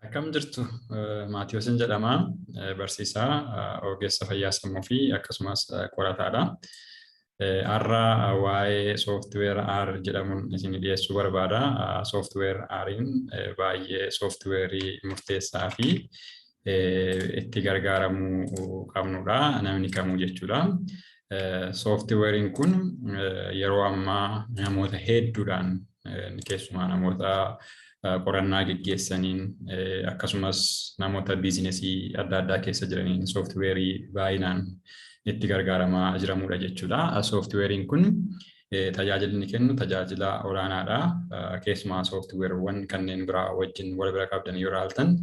Akkam jirtu Maatiyoosin jedhama. Barsiisaa ogeessa fayyaa sammuu fi akkasumas qorataadha. Har'a waa'ee sooftiweer R jedhamuun isin dhiyeessuu barbaada. Sooftiweer R'n baay'ee sooftiweerii murteessaa fi itti gargaaramuu qabnudha. Namni kamuu jechuudha. Sooftiweeriin kun yeroo ammaa namoota hedduudhaan keessumaa namoota qorannaa geggeessaniin akkasumas namoota biizinesii adda addaa keessa jiraniin sooftiweerii baay'inaan itti gargaaramaa jiramudha jechuudha. Sooftiweeriin kun tajaajilni kennu tajaajila olaanaadha. Keessumaa sooftiweeriiwwan kanneen biraa wajjin wal bira qabdan yoo ilaaltan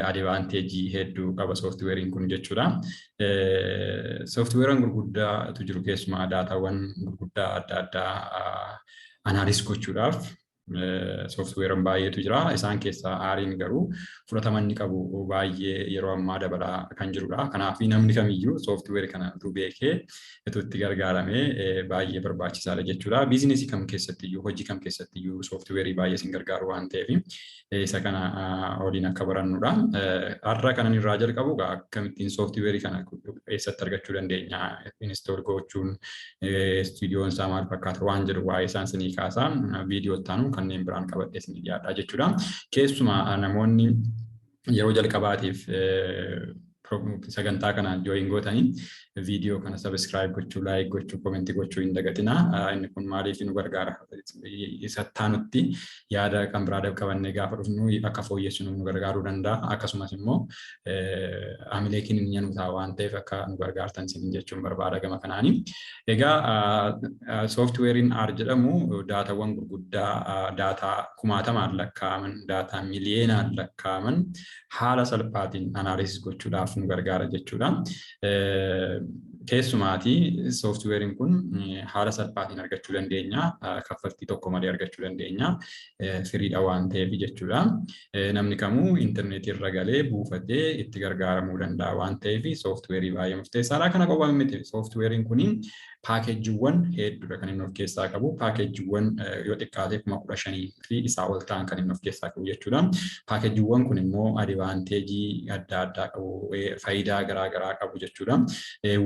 advaanteejii hedduu qaba sooftiweeriin kun jechuudha. Sooftiweeriin gurguddaatu jiru keessumaa daataawwan gurguddaa adda addaa anaalis gochuudhaaf sooftiweeriin baay'eetu jira. Isaan keessaa R'n garuu fudhatama inni qabu baay'ee yeroo ammaa dabalaa kan jirudha. Kanaaf namni kamiyyuu sooftiweerii kana beekee itti gargaaramee baay'ee barbaachisaadha jechuudha. Biizinesii kam keessattiyyuu hojii kam keessattiyyuu sooftiweerii baay'ee isin gargaaru waan ta'eef isa kana waliin akka barannudha. Har'a kanan irraa jalqabu akkamittiin sooftiweerii kana eessatti argachuu dandeenya, install gochuun, istuudiyoon isaa maal fakkaata waan jedhu waa'ee isaan isinii kaasaa viidiyoo taanu kanneen biraan qabadhee isinii dhiyaadha jechuudha. Keessumaa namoonni yeroo jalqabaatiif sagantaa kana jooyin gootanii viidiyoo kana subscribe gochuu, like gochuu, comment gochuu hin dagatina. Inni kun maaliif nu gargaara? Isa taanutti yaada kan biraa qabannee gaafa dhufnu akka fooyyessinu nu gargaaruu danda'a. Akkasumas immoo amilee keenya nu ta'a waan ta'eef akka nu gargaartan isin jechuun barbaada gama kanaani. Egaa sooftiweeriin R jedhamu daataawwan gurguddaa daataa kumaatamaan lakkaa'aman, daataa miliyeenaan lakkaa'aman haala salphaatiin anaalis gochuudhaaf nu gargaara jechuudha. Keessumaati sooftiweeriin kun haala salphaatiin argachuu dandeenya, kaffaltii tokko malee argachuu dandeenya, firiidha waan ta'eef jechuudha. Namni kamuu intarneetii irra galee buufatee itti gargaaramuu danda'a waan ta'eef sooftiweerii baay'ee murteessaadha. Kana qofa miti sooftiweeriin kun paakeejiiwwan hedduudha kan inni of keessaa qabu. Paakeejiiwwan yoo xiqqaate 15,000 fi isaa ol ta'an kan inni of keessaa qabu jechuudha. Paakeejiiwwan kun immoo advaanteejii adda addaa qabu, faayidaa garaa garaa qabu jechuudha.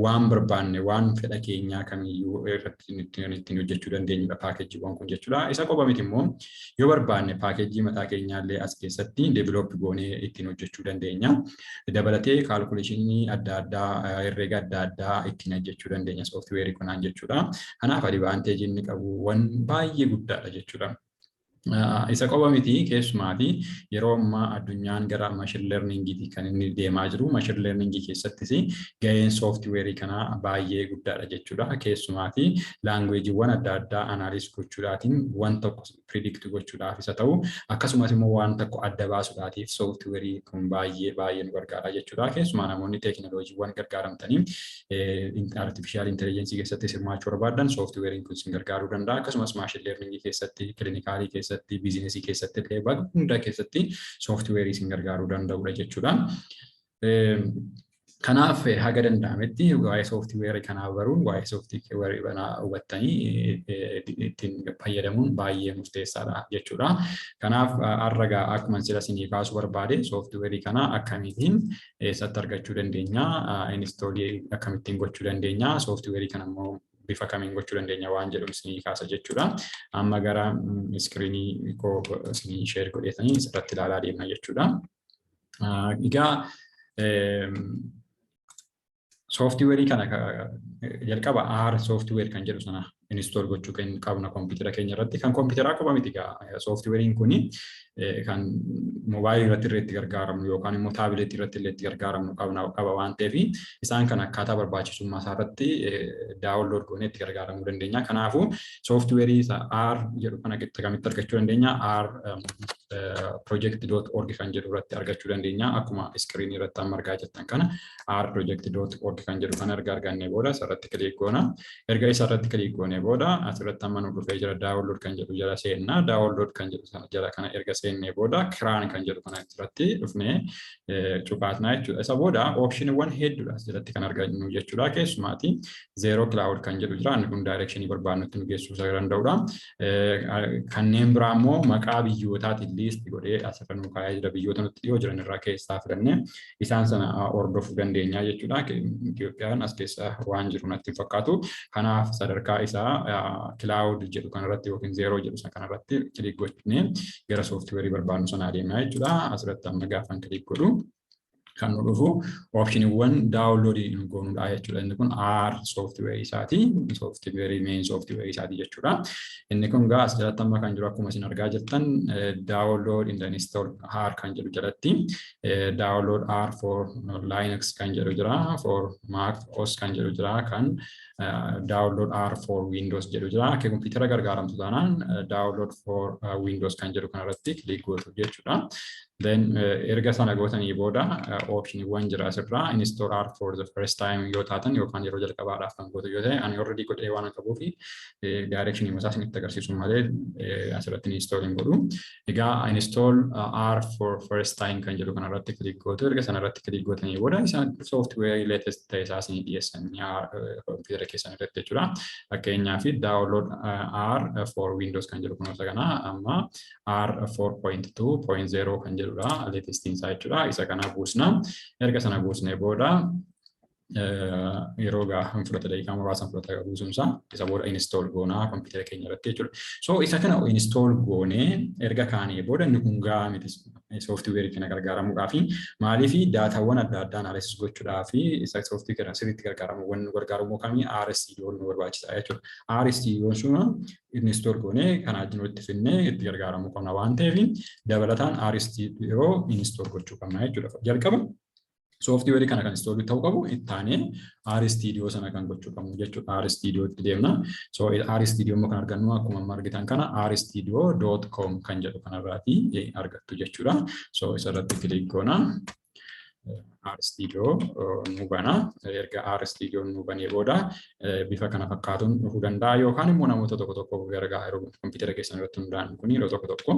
Waan barbaanne waan fedha keenyaa kamiyyuu irratti ittiin hojjechuu dandeenyudha paakeejiiwwan kun jechuudha. Isa qofa miti immoo yoo barbaanne paakeejii mataa keenyaallee as keessatti deebiloop goonee ittiin hojjechuu dandeenya. Dabalatee kaalkuleeshinii adda addaa, herreega adda addaa ittiin hojjechuu dandeenya sooftiweerii kanaan jechuudha. Kanaaf advaanteejii inni qabu waan baay'ee guddaadha jechuudha. Isa qofa miti keessumaati yeroo ammaa addunyaan gara machine learning'iitti kan inni deemaa jiru. Machine learning'ii keessattis gaheen sooftiweerii kanaa baay'ee guddaadha jechuudha. Keessumaati laanguweejiiwwan adda addaa anaalis gochuudhaatiin waan tokko predict gochuudhaaf isa ta'u akkasumas immoo waan tokko adda baasuudhaatiif sooftiweerii kun baay'ee nu gargaara jechuudha. Keessumaa namoonni teekinooloojiiwwan gargaaramtanii artificial intelligence keessatti hirmaachuu barbaadan sooftiweeriin kun isin gargaaruu danda'a. Akkasumas machine learning'ii keessatti, klinikaalii keessatti, biizinesii keessatti illee bakka hunda keessatti sooftiweerii isin gargaaruu danda'udha jechuudha. Kanaaf haga danda'ametti waa'ee sooftiweerii kanaa baruun, waa'ee sooftiweerii kanaa hubattanii ittiin fayyadamuun baay'ee murteessaadha jechuudha. Kanaaf har'a akkuma sila isinii kaasuu barbaade sooftiweerii kana akkamitiin eessatti argachuu dandeenya, installii akkamittiin gochuu dandeenya, sooftiweerii kana immoo bifa kamiin gochuu dandeenya waan jedhu isinii kaasa jechuudha. Amma gara iskiriinii koo isinii sheer godheetanii asirratti ilaalaa deemna jechuudha. Egaa sooftiweerii kana jalqaba R sooftiweer kan jedhu sana install gochuu qabna kompiitara keenya irratti. Kan kompiitaraa qofa miti egaa sooftiweeriin kuni kan moobaayilii irratti itti gargaaramnu yookaan immoo taabileetii irratti illee itti gargaaramnu qaba waan ta'eef isaan kan akkaataa barbaachisummaa isaa irratti daawunlood goonee itti gargaaramuu dandeenya. Kanaafuu sooftiweerii R jedhu kana akkamitti argachuu dandeenya? R project.org kan jedhu irratti argachuu dandeenya. Akkuma iskiriinii irratti amma argaa jirtan kana R project.org kan jedhu kana erga argannee booda asirratti kilik goona. Erga isarratti kilik goonee booda asirratti amma nu dhufee jira daawunlood kan jedhu jala seenna. Daawunlood kan jedhu sana jala kana erga seennee booda kiraan kan jedhu kana irratti dhufnee cufaatna jechuudha. Isa booda oopshiniiwwan hedduudha asirratti kan argannu jechuudha. Keessumaati zero cloud kan jedhu jira. Inni kun directionii barbaannutti nu geessuu isa danda'udha. Kanneen biraa immoo maqaa biyyootaati liist godhee asirra nu kaa'ee jira biyyoota nutti dhiyoo jiran irraa keessaa filannee isaan sana hordofuu dandeenya jechuudha. Itoophiyaan as keessa waan jiru natti fakkaatu. Kanaaf sadarkaa isaa cloud jedhu kanarratti yookiin zero jedhu sana kanarratti kilik gochuun gara sooftiweerii barbaadnu sana adeemna jechuudha. Asirratti amma gaafan kilik godhu kan nu dhufu opshiniiwwan daawunloodii nu goonudha jechuudha. Inni kun R sooftiweerii isaati. Sooftiweerii main sooftiweerii isaati jechuudha. Inni kun gaa as jalatti amma kan jiru akkuma isin argaa jirtan download and install R kan jedhu jalatti download R for Linux kan jedhu jira, for Mac OS kan jedhu jira, kan download R for Windows jedhu jira. Akka kompiitara gargaaramtu taanaan download for Windows kan jedhu kanarratti kilik gootu jechuudha. Then erga sana gootanii booda opshiniiwwan jira asirraa install R for the first time yoo taatan yookaan yeroo jalqabaadhaaf kan gootu yoo ta'e ani already godhee waan qabuuf directionii isaa isinitti agarsiisu malee asirratti install hin godhu. Egaa install R for first time kan jedhu kanarratti kilik gootu. Erga sanarratti kilik gootanii booda isaan software latest ta'e isaa isinii dhiyeessan kompiitara keessan irratti jechuudha. Fakkeenyaaf download R for Windows kan jedhu kunuunsa kana amma R 4.2.0 kan jedhu latestiin isaa jechuudha. Isa kana buusna. Erga sana buusnee booda yeroo gaafa fudhata daqiiqaa muraasa fudhata buusumsa isa booda install goonaa kompiitara keenya irratti jechuudha. So isa kana install goonee erga kaanee booda inni kun gahaa miti sooftiweerii kana gargaaramuudhaaf maaliif daataawwan adda addaa analysis gochuudhaaf isa sooftiweerii sirriitti gargaaramuuwwan nu gargaaramuu kamii RSTO nu barbaachisa jechuudha. RSTO suna install goonee kana wajjin walitti finnee itti gargaaramuu qabna waan ta'eef dabalataan RSTO install gochuu qabna jechuudha. Jalqaba sooftiweerii kana kan install ta'uu qabu ittaanee RSTO sana kan gochuu qabnu jechuudha. RSTO itti deemna. So RSTO immoo kan argannu akkuma argitan kana rstudio.com kan jedhu kanarraati argattu jechuudha. So isarratti kilik goona. RStudio nu bana. Erga RStudio nu banee booda bifa kana fakkaatuun dhufuu danda'a yookaan immoo namoota tokko tokko gargaa yeroo kompiitara keessan irratti hundaa'an kun yeroo tokko tokko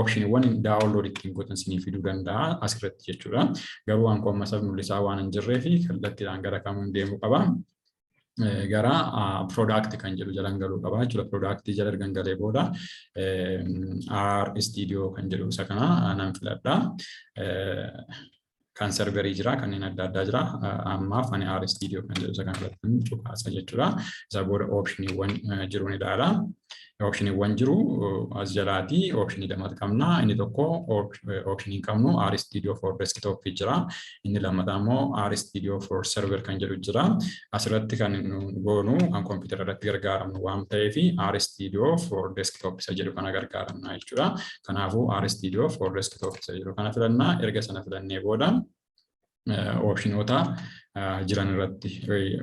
opshiniiwwan download ittiin gootan isinii fiduu danda'a asirratti jechuudha. Garuu waan qoomma sabni mul'isaa waan hin jirree fi kallattiidhaan gara kamiin deemuu qaba. Gara product kan jedhu jalan galuu qaba jechuudha. Product jala ergan galee booda RStudio kan jedhu isa kana nan filadha. Kan serverii jira kanneen adda addaa jira ammaaf ani RStudio kan jedhu isa kanarratti cuqaasa jechuudha. Isa booda opshiniiwwan jiru ni ilaala. Opshiniiwwan jiru as jalaati opshinii lama qabna. Inni tokko opshinii qabnu RStudio for desktop jira. Inni lammataa immoo RStudio for server kan jedhu jira. Asirratti kan goonu kan kompiitara irratti gargaaramnu waan ta'eef RStudio for desktop isa jedhu kana gargaaramna jechuudha. Kanaafuu RStudio for desktop isa jedhu kana filannaa. Erga sana filannee booda opshinoota jiran irratti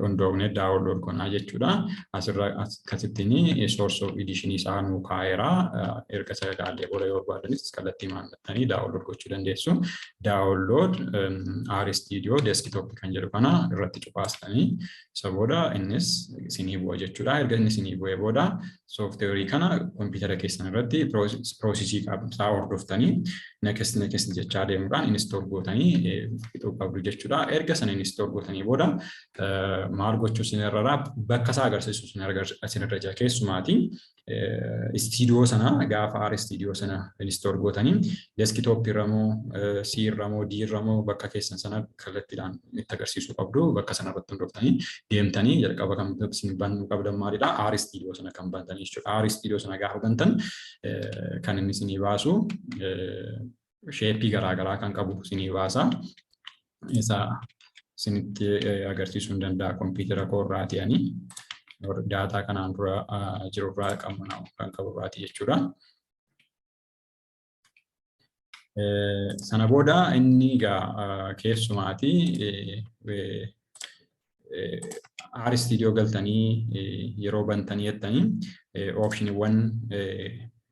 hundoofnee download goonaa jechuudha. Asirra akkasittiin source of edition isaa nu kaa'eera. Erga isa ilaallee booda yoo barbaadanis kallattii mallattanii download gochuu dandeessu. Download RStudio desktop kan jedhu kana irratti cufaastanii isa booda innis isinii bu'a jechuudha. Erga inni isinii bu'ee booda sooftiweerii kana kompiitara keessan irratti piroosesii isaa hordoftanii next jechaa deemuudhaan install gootanii fixuu qabdu jechuudha. Erga sana install gootanii booda maal gochuu isinirraa bakka isaa agarsiisu isinirra jira keessumaati. Studio sana gaafa RStudio sana install gootanii desktop irra moo C irra moo D irra moo bakka keessan sana kallattiidhaan itti agarsiisuu qabdu. Bakka sana irratti hundoftanii deemtanii jalqaba kan isin banuu qabdan maalidha? RStudio sana kan bantanii jechuudha. RStudio sana gaafa bantan kan inni isinii baasu sheepii garaagaraa kan qabu isinii baasa. Isa isinitti agarsiisuu hin danda'a kompiitara koorraati ani. Daataa kanaan dura jirurraa kan qaburraati jechuudha. Sana booda inni egaa keessumaati RStudio galtanii yeroo bantanii jettanii opshiniiwwan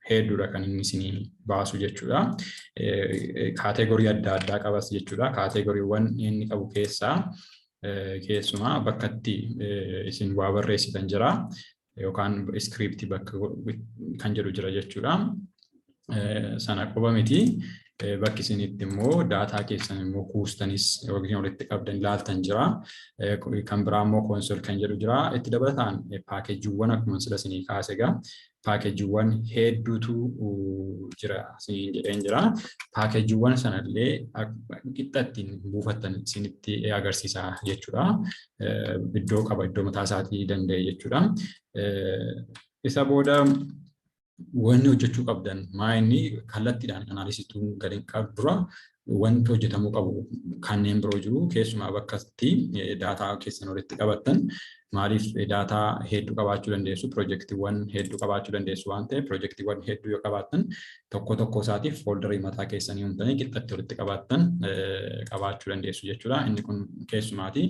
hedduudha kan inni isinii baasu jechuudha. Kaategorii adda addaa qabas jechuudha. Kaategoriiwwan inni qabu keessaa keessumaa bakka itti isin waa barreessitan jira yookaan iskiriptii bakka kan jedhu jira jechuudha. Sana qofa miti bakki isin itti immoo daataa keessan immoo kuustanis yookiin walitti qabdan ilaaltan jira. Kan biraa immoo konsool kan jedhu jira. Itti dabalataan paakeejiiwwan akkuma sila isinii kaase egaa paakeejiiwwan hedduutu jira siin jedheen jira. Paakeejiiwwan sanallee qixxatti buufattan isinitti agarsiisa jechuudha. Iddoo qaba, iddoo mataa isaatii danda'e jechuudha. Isa booda wanni hojjechuu qabdan maa inni kallattiidhaan anaalisituun gadi dura wanti hojjetamuu qabu kanneen biroo jiru. Keessumaa bakkatti daataa keessan walitti qabattan maaliif daataa hedduu qabaachuu dandeessu, piroojeektiiwwan hedduu qabaachuu dandeessu waan ta'eef piroojeektiiwwan hedduu yoo qabaattan tokko isaatiif fooldarii mataa keessanii humtanii qixxatti walitti qabaachuu dandeessu jechuudha. Inni kun keessumaati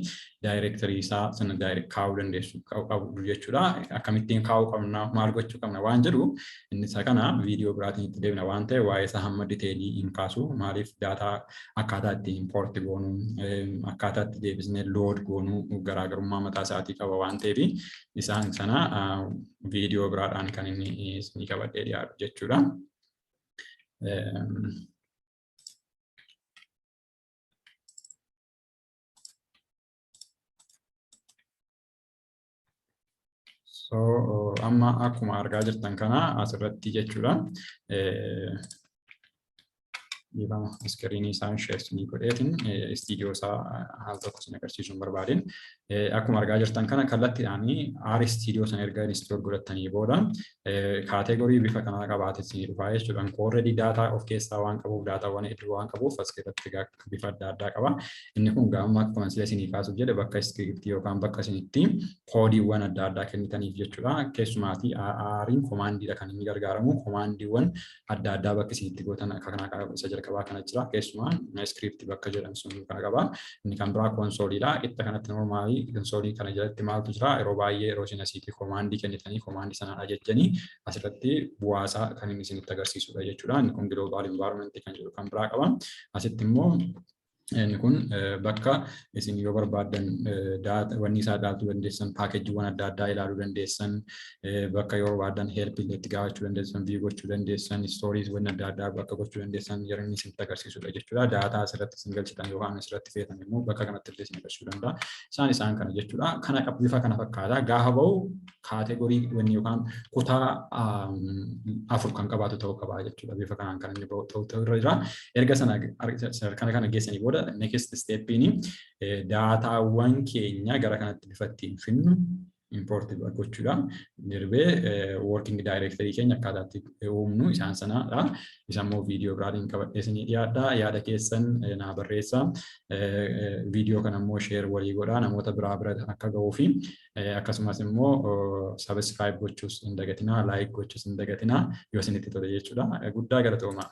daayireektarii isaa sana kaa'uu dandeessu qabu jechuudha. Akkamittiin kaa'uu qabna, maal gochuu qabna waan jedhu inni isa kana viidiyoo biraatiin itti deebina waan ta'eef waa'ee isaa hamma diteelii hin kaasu. Maaliif daataa akkaataa itti impoorti goonuu, akkaataa itti deebisnee lood goonuu garaagarummaa mataa isaatii qaba waan ta'eef isaan sana viidiyoo biraadhaan kan inni isinii qabadhee dhiyaatu jechuudha. Amma akkuma argaa jirtan kana asirratti jechuudha. Iskiriinii isaan sheersinii godheetiin istiidiyoo isaa haal tokko isin agarsiisuun barbaadeen. Akkuma argaa jirtan kana kallattiidhaan aar istiidiyoo sana erga instool godhattanii booda kaategorii bifa kanaa qabaatee isinii dhufaa jechuudha. Already daataa of keessaa waan qabuuf, daataawwan hedduu waan qabuuf as keessatti bifa adda addaa qaba. Inni kun gaamma akkuma sila isinii kaasuuf jedhe bakka iskiriptii yookaan bakka isinitti koodiiwwan adda addaa kennitaniif jechuudha. Keessumaatii aariin komaandiidha kan inni gargaaramu. Komaandiiwwan adda addaa bakka isinitti gootan akka kanaa isa jalqabaa kana jira. Keessumaan iskiriptii bakka jedhamu sun kana qaba. Inni kan biraa konsooliidha. Itti kanatti normaalii konsoolii kana jalatti maaltu jira? Yeroo baay'ee yeroo isin asiitii komaandii kennitanii komaandii sanaan ajajjanii asirratti bu'aasaa kan inni isinitti agarsiisudha jechuudha. Inni kun global environment kan jedhu kan biraa qaba. Asitti immoo inni kun bakka isin yoo barbaaddan wanni isaa ilaaluu dandeessan, paakeejiiwwan adda addaa ilaaluu dandeessan, bakka yoo barbaaddan helpillee itti gaafachuu dandeessan, view gochuu dandeessan, stooriiwwan adda addaa bakka gochuu dandeessan yeroo inni isinitti agarsiisudha jechuudha. Daataa asirratti isin galchitan yookaan asirratti feetan immoo bakka kanatti illee isin agarsiisuu danda'a. Isaan kana jechuudha. Kana bifa kana fakkaata. Gaafa bahu kaategorii wanni yookaan kutaa 4 kan qabaatu ta'uu qaba jechuudha. Bifa kanaan kan inni bahu ta'uu irra. Erga kana geessanii booda next steppiin daataawwan keenya gara kanatti bifa ittiin finnu import gochuudha. Darbee working directory keenya akkaataa itti uumnu isaan sanadha. Isaan immoo viidiyoo biraatiin qabadhee isinii dhiyaadha. Yaada keessan naa barreessaa. Viidiyoo kana immoo share walii godhaa namoota biraa bira akka ga'uu fi akkasumas immoo subscribe gochuus hin dagatinaa, like gochuus hin dagatinaa yoo isinitti tole jechuudha. Guddaa galatoomaa.